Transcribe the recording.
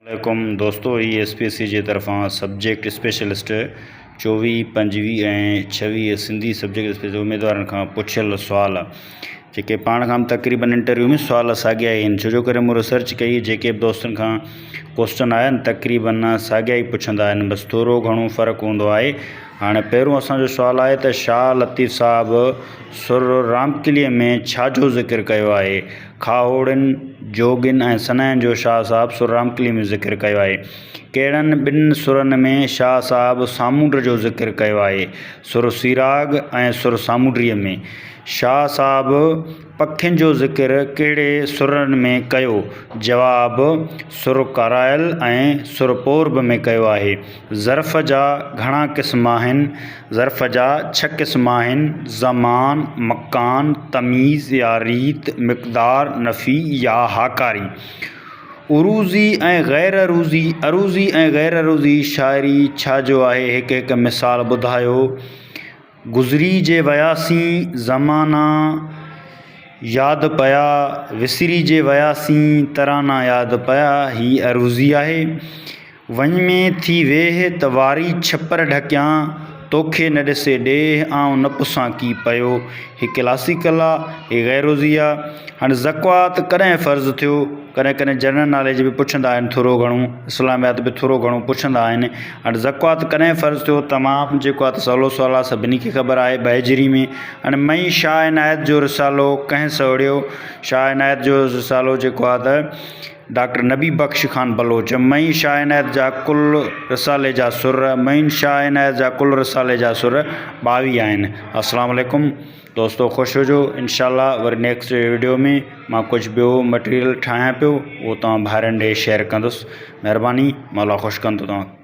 वालेकुम दोस्तों, ही SPSC जे तरफ़ां सब्जेक्ट स्पेशलिस्ट 24, 25 ऐं 26 सिंधी सब्जेक्ट स्पेशलिस्ट उम्मीदवारनि खां पुछियल सुवाल जेके पाण खां तक़रीबन इंटरव्यू में सुवाल साॻिया ई आहिनि। छो करे मूं रिसर्च कई, जेके बि दोस्तनि खां क्वेश्चन आया आहिनि तक़रीबन साॻिया ई पुछंदा आहिनि, बसि थोरो घणो फ़र्क़ु हूंदो आहे। हाणे पहिरियों असांजो सुवालु आहे त शाह लतीफ़ साहिबु सुर रामकिलीअ में छा जो ज़िक्र कयो आहे? खाहोड़नि, जोगिन ऐं सनाइनि जो शाह साहिबु सुर रामकिली में ज़िक्र कयो आहे। कहिड़नि ॿिनि सुरनि में शाह साहिबु सामूंड जो ज़िक्र कयो आहे? सुर सीराग ऐं सुर सामूंडीअ में। शाह साहिबु पखियुनि जो ज़िक्र कहिड़े सुरनि में कयो? जवाबु सुर करायल ऐं सुर पोरब में कयो आहे। ज़र्फ़ जा घणा क़िस्म आहिनि? ज़र्फ़ जा 6 क़िस्म आहिनि: ज़मान, मकान, तमीज़ या रीत, मिक़दार, नफ़ी या हाकारी। उरूज़ी ऐं गैर अरूज़ी ऐं गैर अरूज़ी शाइरी छा जो आहे? हिकु मिसाल ॿुधायो। गुज़री जे वयासीं ज़माना यादि पिया, विसरी जे वयासीं तराना यादि पिया, ही अरूज़ी आहे। वञ में थी वेह त वारी छपर ढकियां, तोखे न ॾिसे ॾेह आऊं न पुसां की पियो, ही क्लासिकल आहे, ही गैरोज़ी आहे। हाणे ज़कात कॾहिं फ़र्ज़ु थियो? कॾहिं कॾहिं जनरल नॉलेज बि पुछंदा आहिनि, थोरो घणो इस्लामियात बि थोरो घणो पुछंदा आहिनि। हाणे ज़कात कॾहिं फ़र्ज़ु थियो? तमामु जेको आहे त सवलो सुवालु आहे, सभिनी खे ख़बर आहे, बहिजरी में। हाणे मई शाह इनायत जो रिसालो कंहिं सवड़ियो? शाह इनायत जो रिसालो जेको आहे त डॉक्टर नबी बख़्श ख़ान बलोच। मई शाह इनायत जा कुल रिसाले जा सुर, मई शाह इनायत जा कुल रिसाले जा सुर 22 आहिनि। अस्सलाम वालेकुम दोस्तों, ख़ुशि हुजो। इंशाअल्लाह वरी नेक्स्ट वीडियो में मां कुझु ॿियो मटीरियल ठाहियां पियो, उहो तव्हां भाइरनि ॾे शेयर कंदुसि। महिरबानी, मौला ख़ुशि कंदो तव्हां।